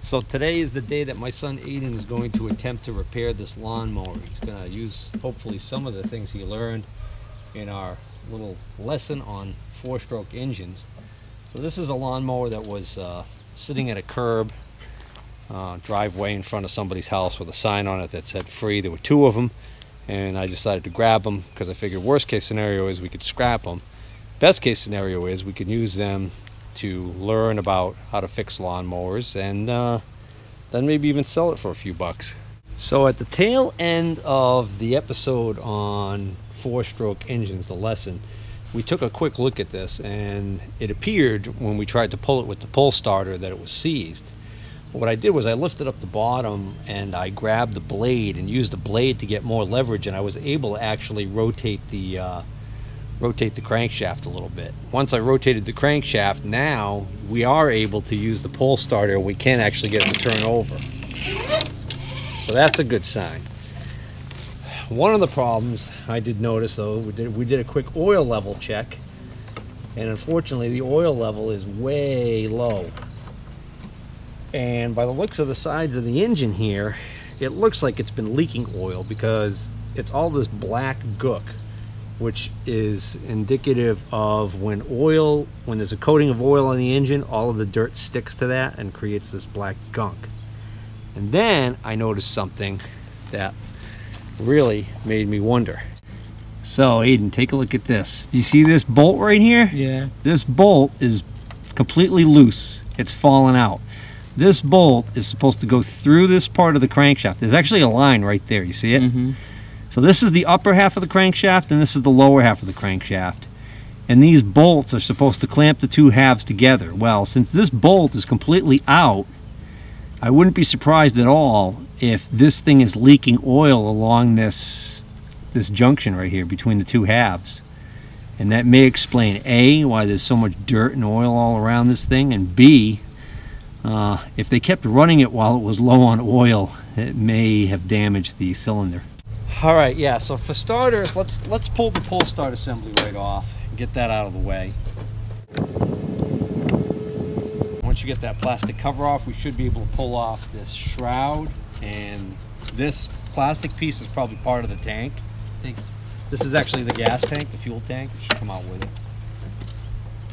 So today is the day that my son Aidan is going to attempt to repair this lawnmower. He's going to use hopefully some of the things he learned in our little lesson on 4-stroke engines. So this is a lawnmower that was sitting at a curb driveway in front of somebody's house with a sign on it that said free. There were 2 of them, and I decided to grab them because I figured worst case scenario is we could scrap them. Best case scenario is we could use them to learn about how to fix lawnmowers and then maybe even sell it for a few bucks. So at the tail end of the episode on 4-stroke engines, the lesson, we took a quick look at this, and it appeared when we tried to pull it with the pull starter that it was seized. What I did was I lifted up the bottom and I grabbed the blade and used the blade to get more leverage, and I was able to actually rotate the crankshaft a little bit. Once I rotated the crankshaft, now we are able to use the pull starter. We can actually get it to turn over. So that's a good sign. One of the problems I did notice, though, we did a quick oil level check, and unfortunately the oil level is way low. And by the looks of the sides of the engine here, it looks like it's been leaking oil because it's all this black gook, which is indicative of when there's a coating of oil on the engine, all of the dirt sticks to that and creates this black gunk. And then I noticed something that really made me wonder. So Aidan, take a look at this. Do you see this bolt right here? Yeah. This bolt is completely loose. It's fallen out. This bolt is supposed to go through this part of the crankshaft. There's actually a line right there. You see it? Mm-hmm. So this is the upper half of the crankshaft, and this is the lower half of the crankshaft. And these bolts are supposed to clamp the 2 halves together. Well, since this bolt is completely out, I wouldn't be surprised at all if this thing is leaking oil along this junction right here between the 2 halves. And that may explain A, why there's so much dirt and oil all around this thing, and B, if they kept running it while it was low on oil, it may have damaged the cylinder. All right, yeah, so for starters, let's pull the pull start assembly right off and get that out of the way. Once you get that plastic cover off, we should be able to pull off this shroud, and this plastic piece is probably part of the tank. This is actually the gas tank, the fuel tank. It should come out with it.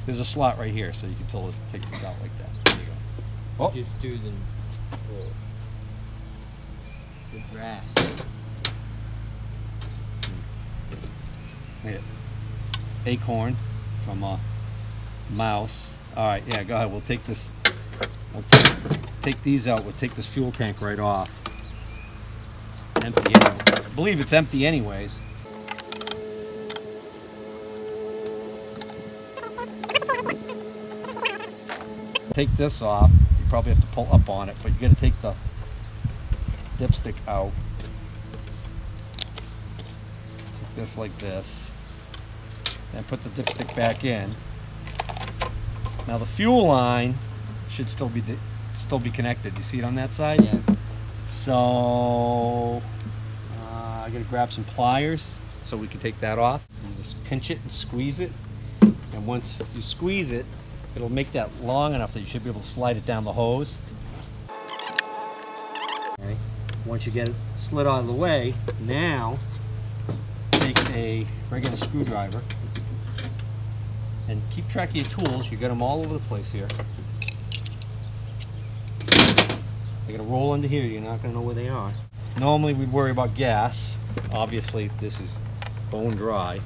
There's a slot right here, so you can take this out like that. There you go. Oh. Just do the grass. Look at acorn from a mouse. All right, yeah, go ahead. We'll take this. Take these out. We'll take this fuel tank right off. It's empty. Anyway. I believe it's empty anyways. Take this off. You probably have to pull up on it, but you got to take the dipstick out. Take this like this. And put the dipstick back in. Now the fuel line should still be connected. You see it on that side? Yeah. So I gotta grab some pliers so we can take that off. You just pinch it and squeeze it. And once you squeeze it, it'll make that long enough that you should be able to slide it down the hose. Okay. Once you get it slid out of the way, now take a regular screwdriver and keep track of your tools. You got them all over the place here. They're gonna roll into here. You're not gonna know where they are. Normally we'd worry about gas. Obviously this is bone dry.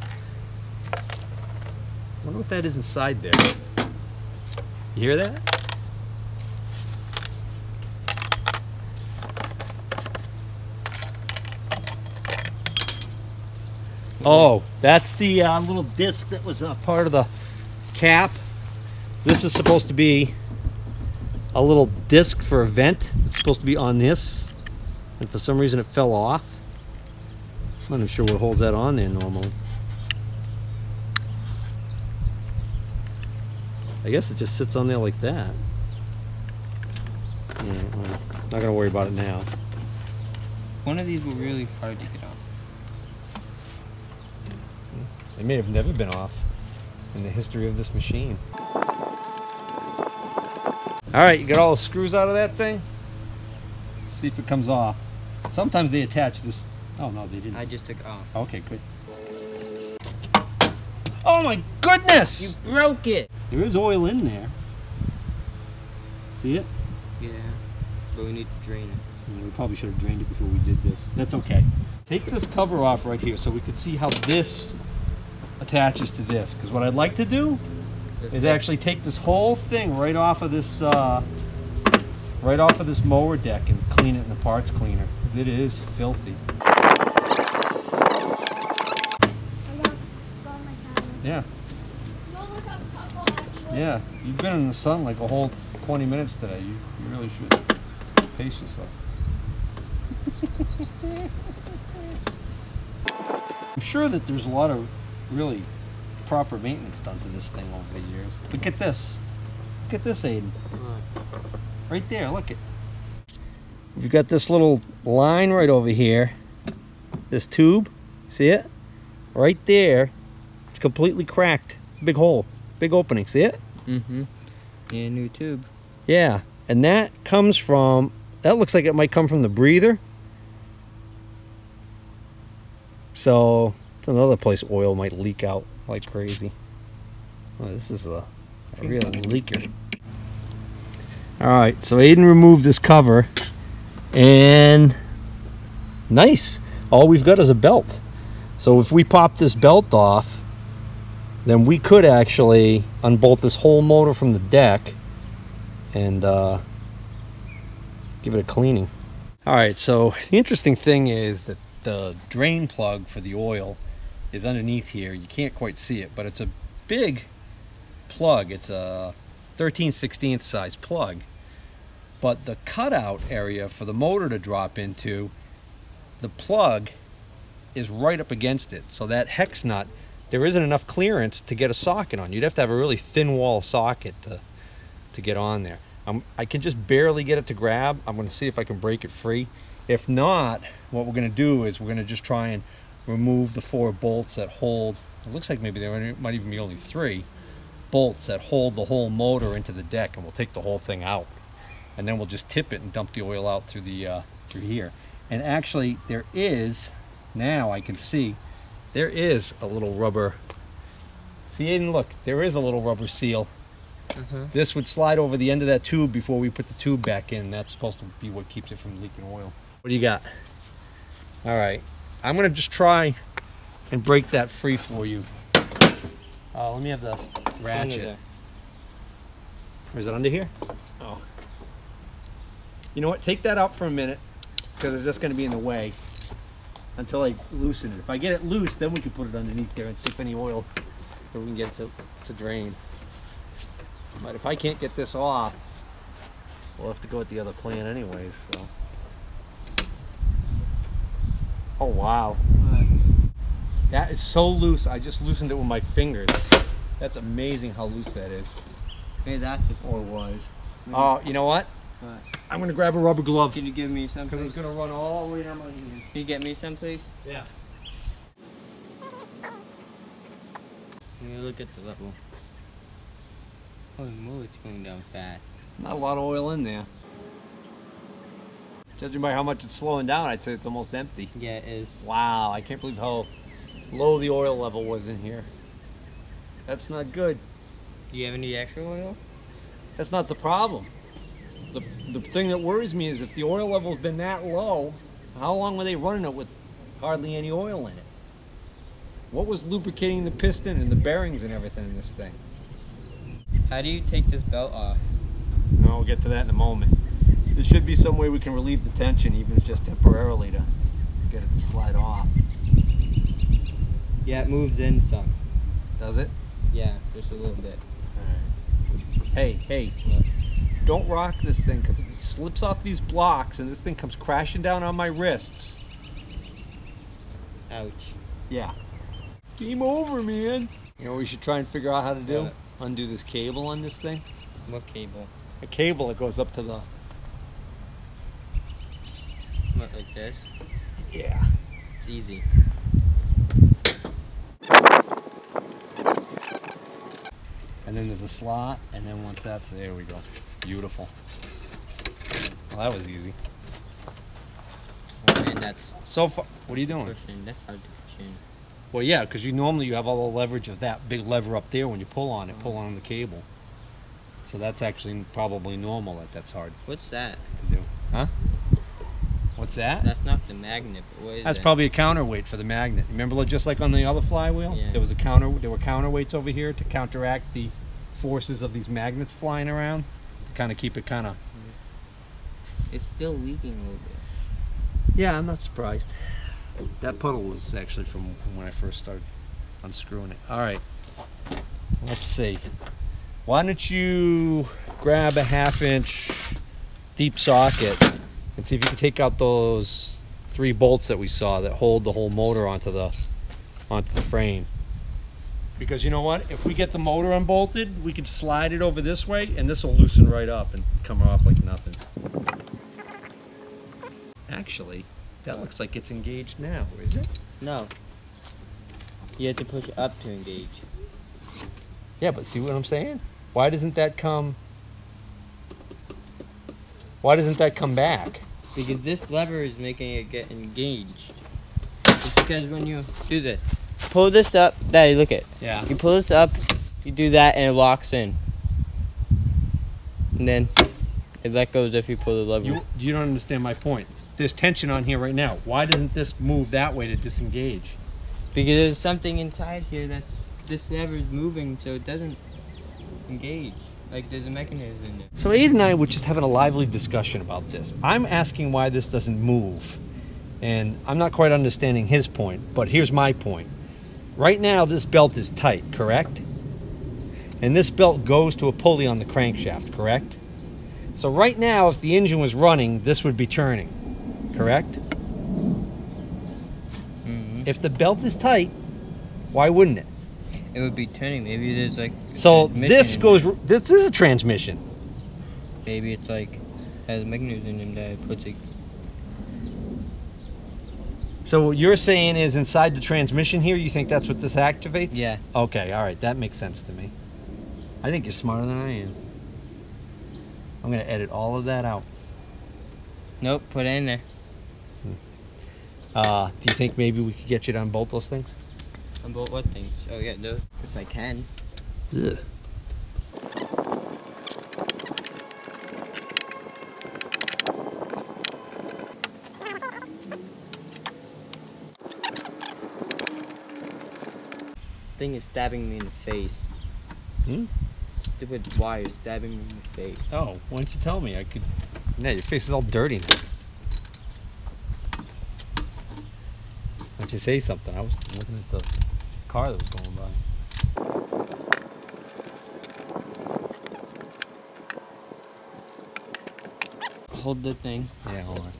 I wonder what that is inside there. You hear that? Oh, that's the little disc that was part of the cap. This is supposed to be a little disc for a vent. It's supposed to be on this, and for some reason it fell off. I'm not sure what holds that on there normally. I guess it just sits on there like that. Yeah, well, not gonna worry about it now. One of these were really hard to get off. They may have never been off in the history of this machine. All right, you got all the screws out of that thing? See if it comes off. Sometimes they attach this. Oh no, they didn't. I just took it off. Okay, good. Oh my goodness! You broke it! There is oil in there. See it? Yeah, but we need to drain it. Yeah, we probably should have drained it before we did this. That's okay. Take this cover off right here so we can see how this attaches to this. Because what I'd like to do is actually take this whole thing right off of this mower deck and clean it in the parts cleaner. Because it is filthy. Yeah. Yeah, you've been in the sun like a whole 20 minutes today. You really should pace yourself. I'm sure that there's a lot of really proper maintenance done to this thing over the years. Look at this. Look at this, Aidan. Right there, look it. We've got this little line right over here. This tube, see it? Right there. It's completely cracked. Big hole, big opening, see it? Mm-hmm. Yeah, new tube. Yeah, and that comes from, that looks like it might come from the breather. So, it's another place oil might leak out like crazy. Oh, this is a real leaker. Alright, so Aidan removed this cover, and nice. All we've got is a belt. So if we pop this belt off, then we could actually unbolt this whole motor from the deck and give it a cleaning. Alright, so the interesting thing is that the drain plug for the oil is underneath here. You can't quite see it, but it's a big plug. It's a 13/16 size plug. But the cutout area for the motor to drop into, the plug is right up against it. So that hex nut, there isn't enough clearance to get a socket on. You'd have to have a really thin wall socket to get on there. I can just barely get it to grab. I'm going to see if I can break it free. If not, what we're going to do is we're going to just try and remove the 4 bolts that hold, it looks like maybe there might even be only 3 bolts that hold the whole motor into the deck, and we'll take the whole thing out. And then we'll just tip it and dump the oil out through the through here. And actually there is, now I can see, there is a little rubber. See, Aidan, look, there is a little rubber seal. This would slide over the end of that tube before we put the tube back in. That's supposed to be what keeps it from leaking oil. What do you got? All right, I'm gonna just try and break that free for you. Let me have the ratchet. Or is it under here? Oh. You know what, take that out for a minute, because it's just gonna be in the way until I loosen it. If I get it loose, then we can put it underneath there and see if any oil, or we can get it to drain. But if I can't get this off, we'll have to go with the other plan anyways, so. Oh wow. That is so loose, I just loosened it with my fingers. That's amazing how loose that is. Hey, that's Or was. Oh, you know what? What? I'm gonna grab a rubber glove. Can you give me some, Because please? it's gonna run all the way down my hand. Can you get me some, please? Yeah. Can you look at the level? Holy moly, it's going down fast. Not a lot of oil in there. Judging by how much it's slowing down, I'd say it's almost empty. Yeah, it is. Wow, I can't believe how low the oil level was in here. That's not good. Do you have any extra oil? That's not the problem. The thing that worries me is if the oil level's been that low, how long were they running it with hardly any oil in it? What was lubricating the piston and the bearings and everything in this thing? How do you take this belt off? No, we'll get to that in a moment. There should be some way we can relieve the tension, even if it's just temporarily, to get it to slide off. Yeah, it moves in some. Does it? Yeah, just a little bit. Hey, look. Don't rock this thing, because if it slips off these blocks and this thing comes crashing down on my wrists. Ouch. Yeah. Game over, man. You know what we should try and figure out how to do? What? Undo this cable on this thing. What cable? A cable that goes up to the... What, like this? Yeah. It's easy. And then there's a slot, and then once that's there we go. Beautiful. Well, that was easy. That's So far, what are you doing? pushing. That's hard to push in. Well, yeah, because you have all the leverage of that big lever up there when you pull on it, pull on the cable. So that's actually probably normal that's hard What's that? to do. Huh? What's that? That's not the magnet, but what is That's that? probably a counterweight for the magnet. Remember, just like on the other flywheel, Yeah. there were counterweights over here to counteract the forces of these magnets flying around, to kind of keep it kind of. It's still leaking a little bit. Yeah, I'm not surprised. That puddle was actually from when I first started unscrewing it. All right, let's see. Why don't you grab a 1/2-inch deep socket and see if you can take out those 3 bolts that we saw that hold the whole motor onto the frame. Because you know what? If we get the motor unbolted, we can slide it over this way, and this will loosen right up and come off like nothing. Actually, that looks like it's engaged now, is it? No. You have to push it up to engage. Yeah, but see what I'm saying? Why doesn't that come back? Because this lever is making it get engaged. It's because when you do this, pull this up, Daddy, look at it. Yeah. You pull this up, you do that, and it locks in. And then it let goes if you pull the lever. You don't understand my point. There's tension on here right now. Why doesn't this move that way to disengage? Because there's something inside here this lever is moving so it doesn't engage. Like there's a mechanism in it. So Aidan and I were just having a lively discussion about this. I'm asking why this doesn't move. And I'm not quite understanding his point, but here's my point. Right now this belt is tight, correct? And this belt goes to a pulley on the crankshaft, correct? So right now, if the engine was running, this would be turning, correct? Mm-hmm. If the belt is tight, why wouldn't it? It would be turning. Maybe there's like a So transmission this in goes, there. this is a transmission. Maybe it's like has a mechanism in there that puts it. So what you're saying is inside the transmission here, you think that's what this activates? Yeah. Okay, all right, that makes sense to me. I think you're smarter than I am. I'm gonna edit all of that out. Nope, put it in there. Do you think maybe we could get you to unbolt those things? Unbolt what things? Oh yeah, those. If I can. Ugh. Thing is stabbing me in the face. Hmm? Stupid wire stabbing me in the face. Oh, why don't you tell me? I could. Yeah, your face is all dirty now. Why don't you say something? I was looking at the car that was going by. Hold the thing. Yeah, hold on.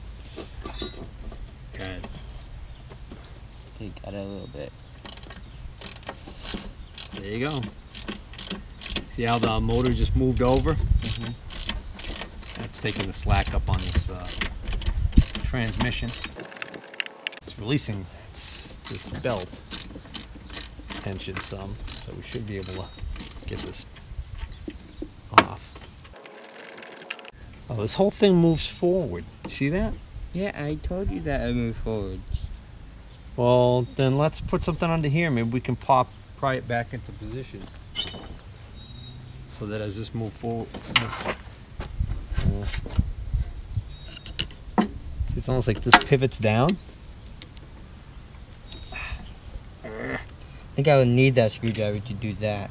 Good. You got it a little bit. There you go. See how the motor just moved over? Mm-hmm. That's taking the slack up on this transmission. It's releasing this belt tension some, so we should be able to get this off. Oh, this whole thing moves forward. You see that? Yeah, I told you that I move forward. Well, then let's put something under here. Maybe we can pry it back into position. So that as this move forward. See, it's almost like this pivots down. I think I would need that screwdriver to do that.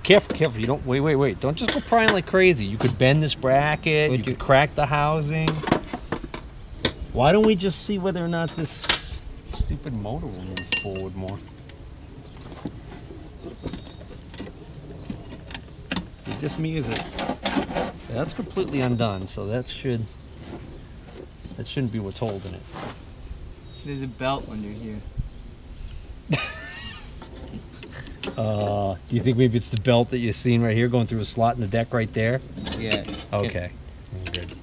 Careful, careful. You don't, wait. Don't just go prying like crazy. You could bend this bracket, you could crack the housing. Why don't we just see whether or not this stupid motor will move forward more? Is it just me, is it? Yeah, that's completely undone, so that shouldn't be what's holding it. There's a belt under here. Do you think maybe it's the belt that you're seeing right here going through a slot in the deck right there? Yeah. Okay. Good.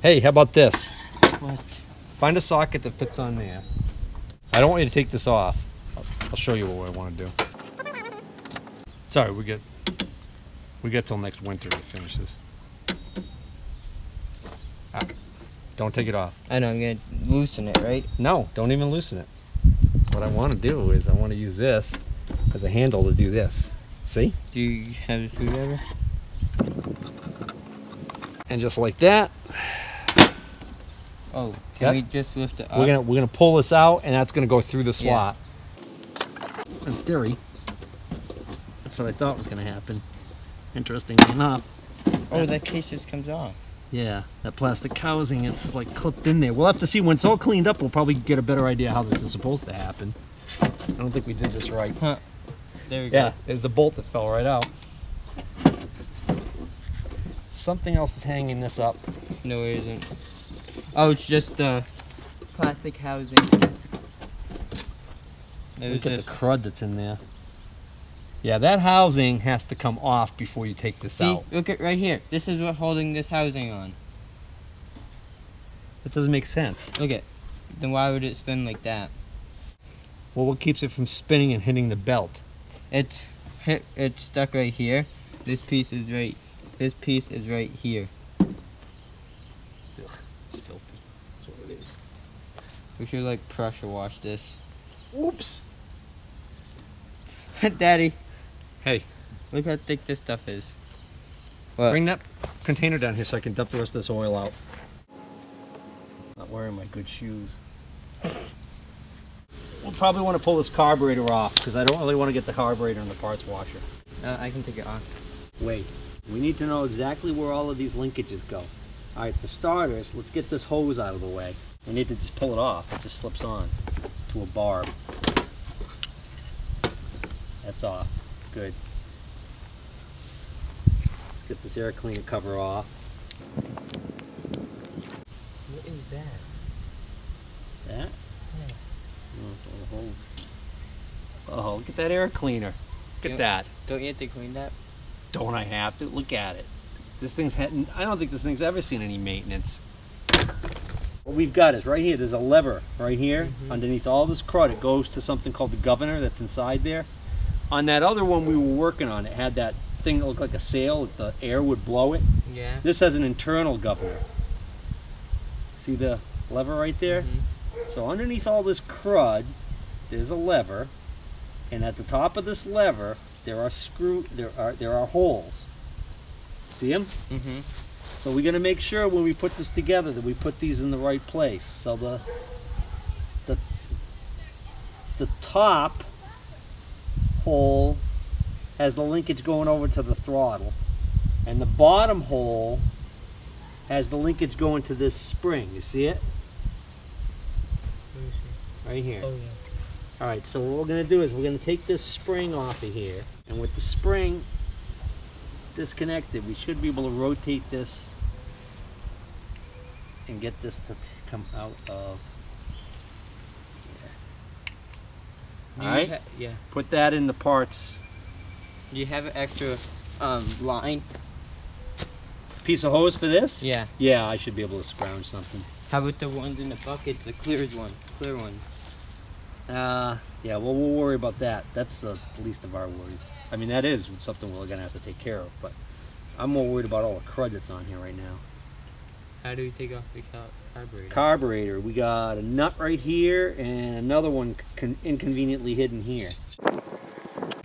Hey, how about this? What? Find a socket that fits on there. I don't want you to take this off. I'll show you what I want to do. Sorry, we're good. We got till next winter to finish this. Ah, don't take it off. I know, I'm gonna loosen it, right? No, don't even loosen it. What I want to do is I want to use this as a handle to do this. See? Do you have a screwdriver? And just like that, Oh, can we just lift it up? we're gonna pull this out, and that's gonna go through the slot. In theory, that's what I thought was gonna happen. Interestingly enough. Oh, that case just comes off. Yeah, that plastic housing is like clipped in there. We'll have to see when it's all cleaned up. We'll probably get a better idea how this is supposed to happen. I don't think we did this right. Huh. There we go. Yeah, there's the bolt that fell right out. Something else is hanging this up. No, it isn't. Oh, it's just the plastic housing. Look at the crud that's in there. Yeah, that housing has to come off before you take this See, out. look at right here. This is what holding this housing on. That doesn't make sense. Look at. Then why would it spin like that? Well, what keeps it from spinning and hitting the belt? It's stuck right here. This piece is right. This piece is right here. Ugh, it's filthy. That's what it is. We should like pressure wash this. Oops. Daddy, Hey, look how thick this stuff is. What? bring that container down here so I can dump the rest of this oil out. Not wearing my good shoes. We'll probably want to pull this carburetor off because I don't really want to get the carburetor in the parts washer. I can take it off. Wait, we need to know exactly where all of these linkages go. All right, for starters, let's get this hose out of the way. We need to just pull it off. It just slips on to a barb. That's off. Good. Let's get this air cleaner cover off. What is that? That? Yeah. Oh, it's a little hose. Oh, look at that air cleaner. Look at that. Don't you have to clean that? Don't I have to? Look at it. This thing's I don't think this thing's ever seen any maintenance. What we've got is right here, there's a lever right here. Underneath all this crud, it goes to something called the governor that's inside there. On that other one we were working on, it had that thing that looked like a sail, that the air would blow it. Yeah. This has an internal governor. See the lever right there? So underneath all this crud, there's a lever, and at the top of this lever, there are holes. See them? So we're gonna make sure when we put this together that we put these in the right place. So the top hole has the linkage going over to the throttle, and the bottom hole has the linkage going to this spring. You see it? Right here. Oh yeah. All right, so what we're gonna do is we're gonna take this spring off of here, and with the spring disconnected, we should be able to rotate this and get this to come out of here. All right, Yeah. put that in the parts. Do you have an extra line? Piece of hose for this? Yeah. Yeah, I should be able to scrounge something. How about the ones in the bucket, the clear one? Yeah, well, we'll worry about that. That's the least of our worries. I mean, that is something we're gonna have to take care of, but I'm more worried about all the crud that's on here right now. How do we take off the carburetor? Carburetor, we got a nut right here and another one inconveniently hidden here.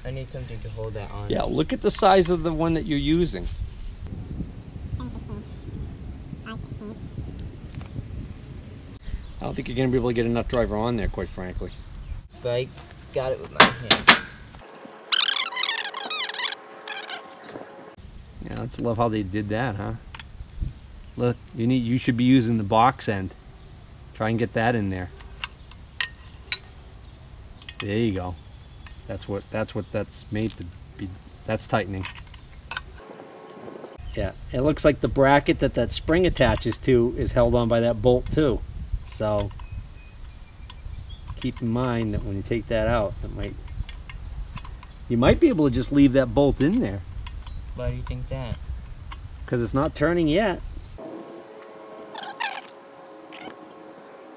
I need something to hold that on. Yeah, look at the size of the one that you're using. I don't think you're going to be able to get a nut driver on there, quite frankly. But I got it with my hand. Yeah, I just love how they did that, huh? Look, you should be using the box end. Try and get that in there. There you go. That's what that's made to be. That's tightening. Yeah, it looks like the bracket that spring attaches to is held on by that bolt too. So keep in mind that when you take that out, you might be able to just leave that bolt in there. Why do you think that? Because it's not turning yet.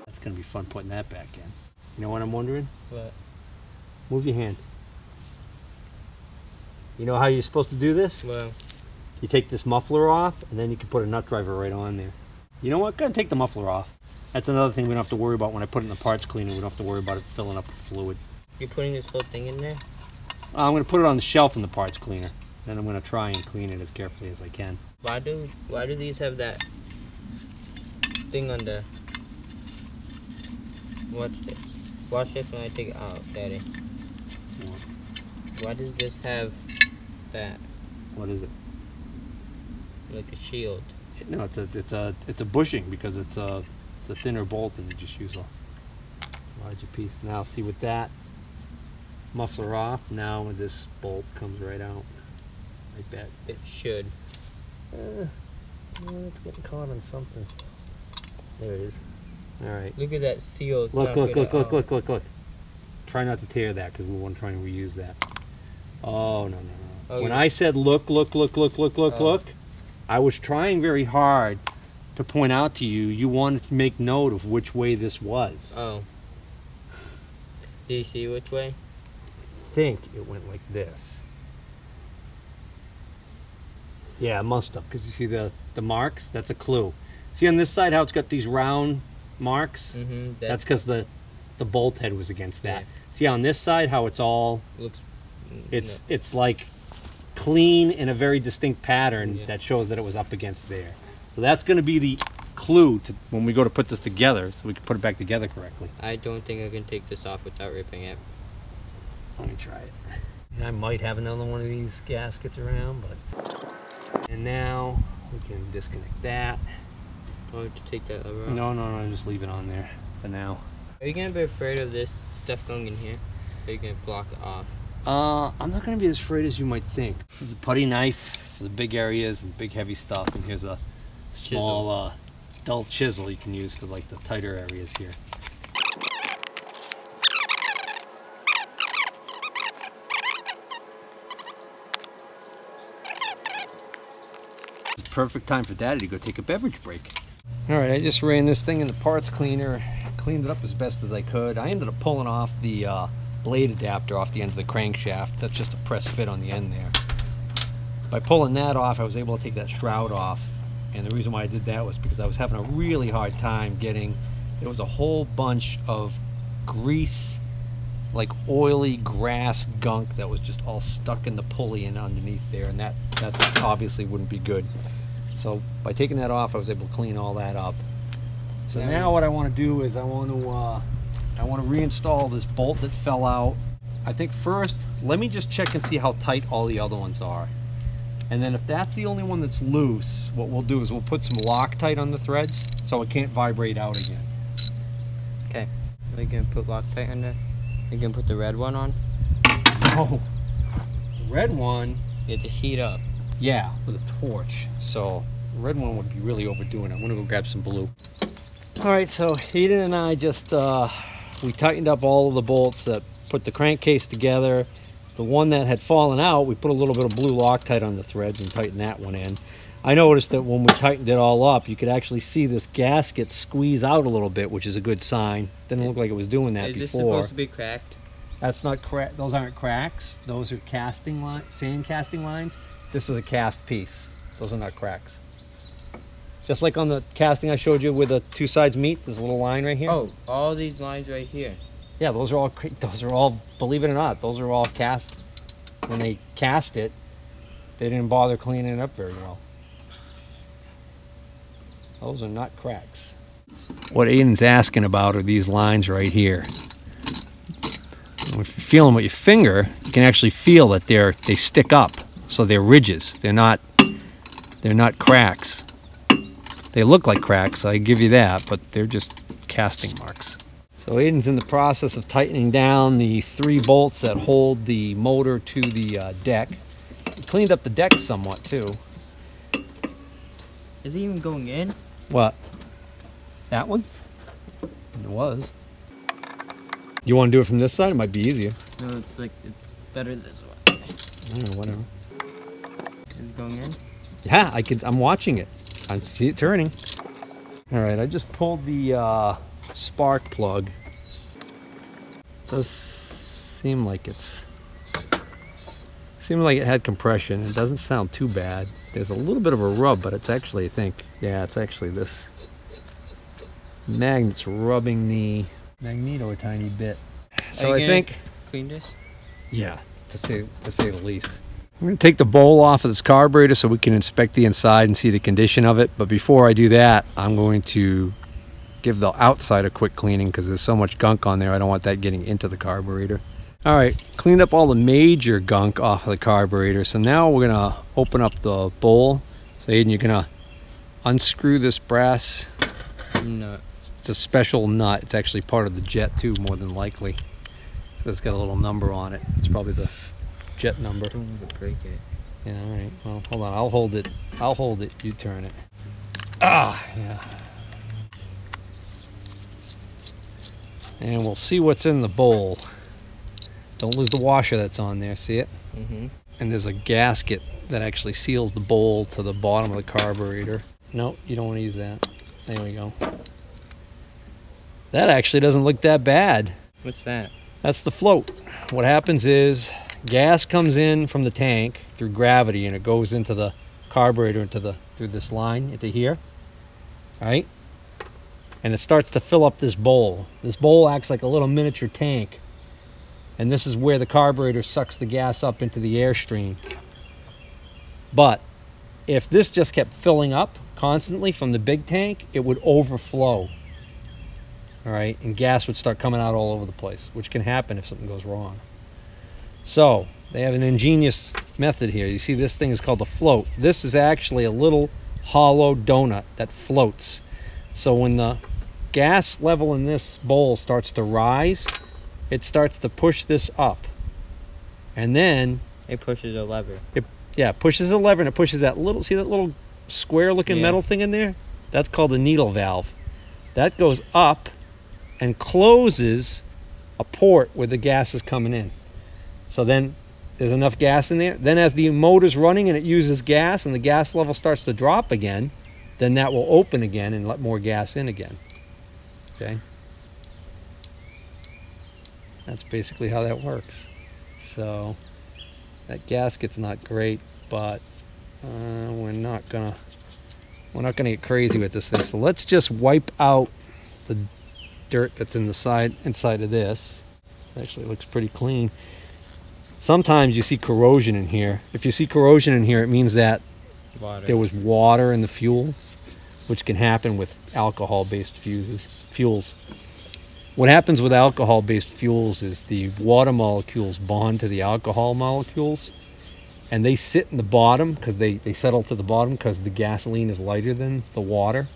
That's going to be fun putting that back in. You know what I'm wondering? What? Move your hand. You know how you're supposed to do this? Well, You take this muffler off, and then you can put a nut driver right on there. You know what? Go ahead and take the muffler off. That's another thing we don't have to worry about when I put it in the parts cleaner. We don't have to worry about it filling up with fluid. You're putting this whole thing in there? I'm going to put it on the shelf in the parts cleaner. Then I'm going to try and clean it as carefully as I can. Why do these have that thing on the... What's this? Watch this when I take it out, Daddy. What? Why does this have that? What is it? Like a shield. No, it's a bushing because it's a thinner bolt, and you just use a larger piece. Now see with that muffler off, now this bolt comes right out. I bet It should. It's getting caught on something. There it is. All right. Look at that seal. It's Look, not look, good look, at look, all. look. Try not to tear that because we want to try and reuse that. Oh, no. Oh, When yeah. I said look, look, I was trying very hard to point out to you, you wanted to make note of which way this was. Oh. Do you see which way? I think it went like this. Yeah, it must have, because you see the marks? That's a clue. See on this side how it's got these round marks? Mm-hmm. That's because the bolt head was against that. Yeah. See on this side how it's all, looks. it's like clean in a very distinct pattern Yeah. that shows that it was up against there. So that's going to be the clue to when we go to put this together, so we can put it back together correctly. I don't think I can take this off without ripping it. Let me try it. And I might have another one of these gaskets around, but... And now we can disconnect that. Oh, to take that lever off. No, just leave it on there for now. Are you gonna be afraid of this stuff going in here? Or are you gonna block it off? I'm not going to be as afraid as you might think. There's a putty knife for the big areas and big heavy stuff, and here's a small dull chisel you can use for like the tighter areas here. It's a perfect time for Daddy to go take a beverage break. All right, I just ran this thing in the parts cleaner, cleaned it up as best as I could. I ended up pulling off the blade adapter off the end of the crankshaft. That's just a press fit on the end there. By pulling that off, I was able to take that shroud off. And the reason why I did that was because I was having a really hard time getting, there was a whole bunch of grease, like oily grass gunk that was just all stuck in the pulley and underneath there, and that obviously wouldn't be good. So by taking that off, I was able to clean all that up. So now what I want to do is I want to reinstall this bolt that fell out. I think first, let me just check and see how tight all the other ones are. And then if that's the only one that's loose, what we'll do is we'll put some Loctite on the threads so it can't vibrate out again. Okay. Are you gonna put Loctite on there? Are you gonna put the red one on? No. The red one, You have to heat up. yeah, with a torch. So the red one would be really overdoing it. I'm gonna go grab some blue. All right, so Aidan and I just, we tightened up all of the bolts that put the crankcase together. The one that had fallen out, we put a little bit of blue Loctite on the threads and tightened that one in. I noticed that when we tightened it all up, you could actually see this gasket squeeze out a little bit, which is a good sign. Didn't look like it was doing that Is this before. supposed to be cracked? That's not crack. Those aren't cracks. Those are casting line, sand casting lines. This is a cast piece. Those are not cracks. Just like on the casting I showed you where the two sides meet, there's a little line right here. Oh, all these lines right here. Yeah, those are all, believe it or not, those are all cast. When they cast it, they didn't bother cleaning it up very well. Those are not cracks. What Aidan's asking about are these lines right here. If you feel them with your finger, you can actually feel that they stick up. So they're ridges. They're not cracks. They look like cracks, I give you that, but they're just casting marks. So Aidan's in the process of tightening down the 3 bolts that hold the motor to the deck. He cleaned up the deck somewhat too. Is it even going in? What? That one? It was. You want to do it from this side? It might be easier. No, it's better this way. I don't know, whatever. Is it going in? Yeah, I'm watching it. I see it turning. All right, I just pulled the spark plug. Does seem like it's Seemed like it had compression. It doesn't sound too bad. There's a little bit of a rub, but it's actually, I think, yeah, it's actually this magnet's rubbing the magneto a tiny bit. So I think clean this. Yeah, to say the least. I'm going to take the bowl off of this carburetor so we can inspect the inside and see the condition of it. But before I do that, I'm going to give the outside a quick cleaning because there's so much gunk on there. I don't want that getting into the carburetor. All right, cleaned up all the major gunk off of the carburetor. So now we're going to open up the bowl. So Aidan, you're going to unscrew this brass nut. It's a special nut. It's actually part of the jet too, more than likely. So it's got a little number on it. It's probably the jet number. Don't want to break it. Yeah, all right. Well, hold on. I'll hold it. I'll hold it. You turn it. Ah, yeah. And we'll see what's in the bowl. Don't lose the washer that's on there. See it? Mm-hmm. And there's a gasket that actually seals the bowl to the bottom of the carburetor. No, you don't want to use that. There we go. That actually doesn't look that bad. What's that? That's the float. What happens is gas comes in from the tank through gravity and it goes into the carburetor through this line into here. Right? And it starts to fill up this bowl. This bowl acts like a little miniature tank. And this is where the carburetor sucks the gas up into the airstream. But if this just kept filling up constantly from the big tank, it would overflow. All right, and gas would start coming out all over the place, which can happen if something goes wrong. So they have an ingenious method here. You see, this thing is called a float. This is actually a little hollow donut that floats. So when the gas level in this bowl starts to rise, it starts to push this up. And then it pushes a lever. It pushes a lever, and it pushes that little, see that little square looking metal thing in there? That's called a needle valve. That goes up and closes a port where the gas is coming in. So then there's enough gas in there. Then as the motor's running and it uses gas and the gas level starts to drop again, then that will open again and let more gas in again. Okay? That's basically how that works. So that gasket's not great, but we're not gonna get crazy with this thing. So let's just wipe out the dirt that's inside of this. It actually looks pretty clean. Sometimes you see corrosion in here. If you see corrosion in here, it means that there was water in the fuel, which can happen with alcohol-based fuels. What happens with alcohol-based fuels is the water molecules bond to the alcohol molecules, and they sit in the bottom because they settle to the bottom because the gasoline is lighter than the water.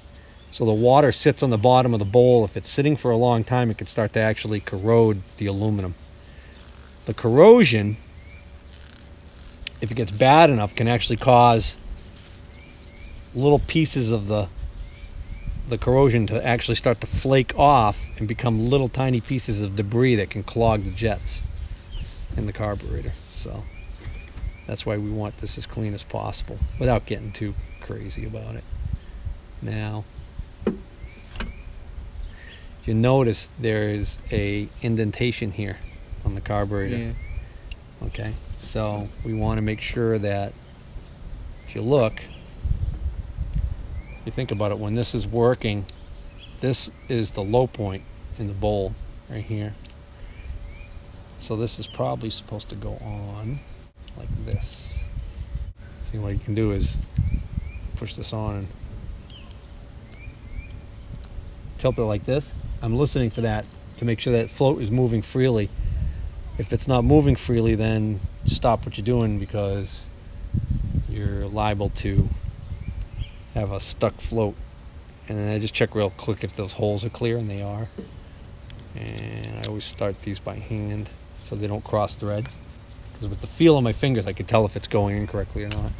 So the water sits on the bottom of the bowl. If it's sitting for a long time, it can start to actually corrode the aluminum. The corrosion, if it gets bad enough, can actually cause little pieces of the corrosion to actually start to flake off and become little tiny pieces of debris that can clog the jets in the carburetor. So that's why we want this as clean as possible without getting too crazy about it. Now, you notice there is a indentation here on the carburetor. Yeah. Okay, so we want to make sure that if you look, you think about it, when this is working, this is the low point in the bowl right here. So this is probably supposed to go on like this. See, what you can do is push this on and tilt it like this. I'm listening for that to make sure that float is moving freely. If it's not moving freely, then stop what you're doing because you're liable to have a stuck float. And then I just check real quick if those holes are clear, and they are. And I always start these by hand so they don't cross thread, because with the feel of my fingers I can tell if it's going in correctly or not.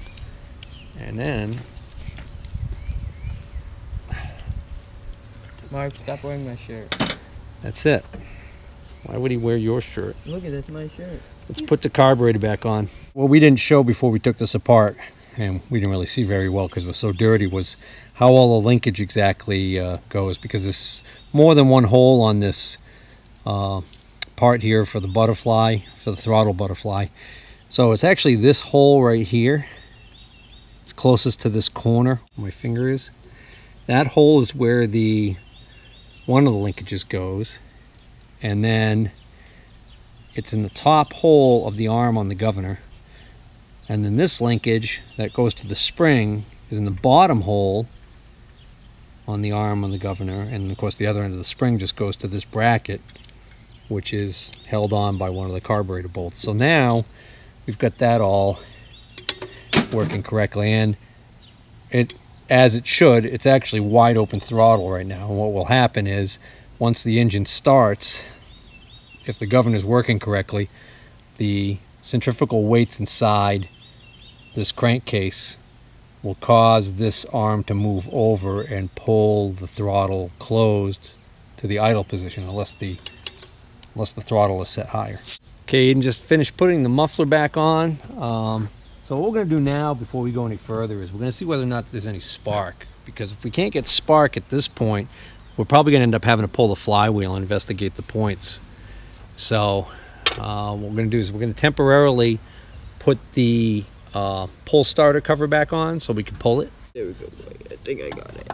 And then Mark, stop wearing my shirt. that's it. Why would he wear your shirt? Look at this, my shirt. Let's put the carburetor back on. What we didn't show before we took this apart, and we didn't really see very well because it was so dirty, was how all the linkage exactly goes, because there's more than one hole on this part here for the butterfly, for the throttle butterfly. So it's actually this hole right here. It's closest to this corner where my finger is. That hole is where one of the linkages goes. And then it's in the top hole of the arm on the governor. And then this linkage that goes to the spring is in the bottom hole on the arm on the governor. And of course the other end of the spring just goes to this bracket, which is held on by one of the carburetor bolts. So now we've got that all working correctly, and as it should, it's actually wide open throttle right now. And what will happen is once the engine starts, if the governor is working correctly, the centrifugal weights inside this crankcase will cause this arm to move over and pull the throttle closed to the idle position unless the throttle is set higher. Okay, Aidan just finished putting the muffler back on. So what we're going to do now before we go any further is we're going to see whether or not there's any spark, because if we can't get spark at this point, we're probably going to end up having to pull the flywheel and investigate the points. So what we're going to do is we're going to temporarily put the pull starter cover back on so we can pull it. There we go, boy. I think I got it.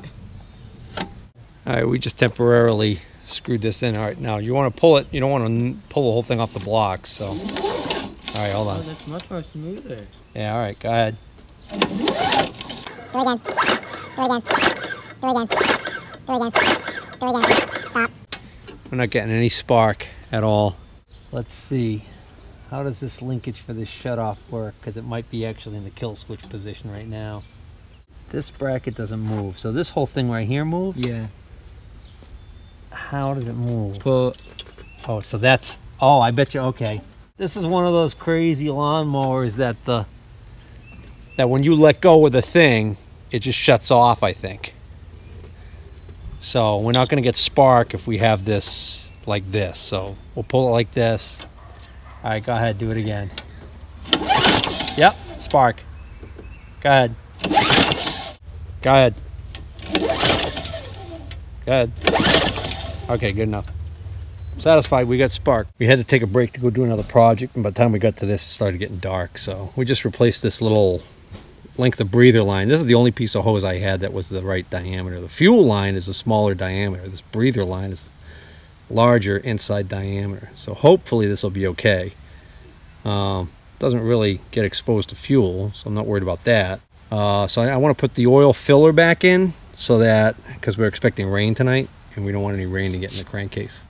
All right, we just temporarily screwed this in. All right, now you want to pull it. You don't want to pull the whole thing off the block. So, all right, hold on. Oh, that's much more smoother. Yeah, all right, go ahead. Do it again. Do it again. Do it again. Do it again. Do it again. Stop. We're not getting any spark at all. Let's see. How does this linkage for this shutoff work? Because it might be actually in the kill switch position right now. This bracket doesn't move. So this whole thing right here moves? Yeah. How does it move? Pull. Oh, so that's... Oh, I bet you... Okay. This is one of those crazy lawnmowers that when you let go of the thing, it just shuts off, I think. So we're not going to get spark if we have this like this. So we'll pull it like this. All right, go ahead, do it again. Yep, spark. Go ahead. Go ahead. Go ahead. Okay, good enough. Satisfied, we got spark. We had to take a break to go do another project, and by the time we got to this, it started getting dark. So we just replaced this little length of breather line. This is the only piece of hose I had that was the right diameter. The fuel line is a smaller diameter. This breather line is larger inside diameter. So hopefully this will be okay. Doesn't really get exposed to fuel, so I'm not worried about that. So I want to put the oil filler back in so that, because we're expecting rain tonight, and we don't want any rain to get in the crankcase.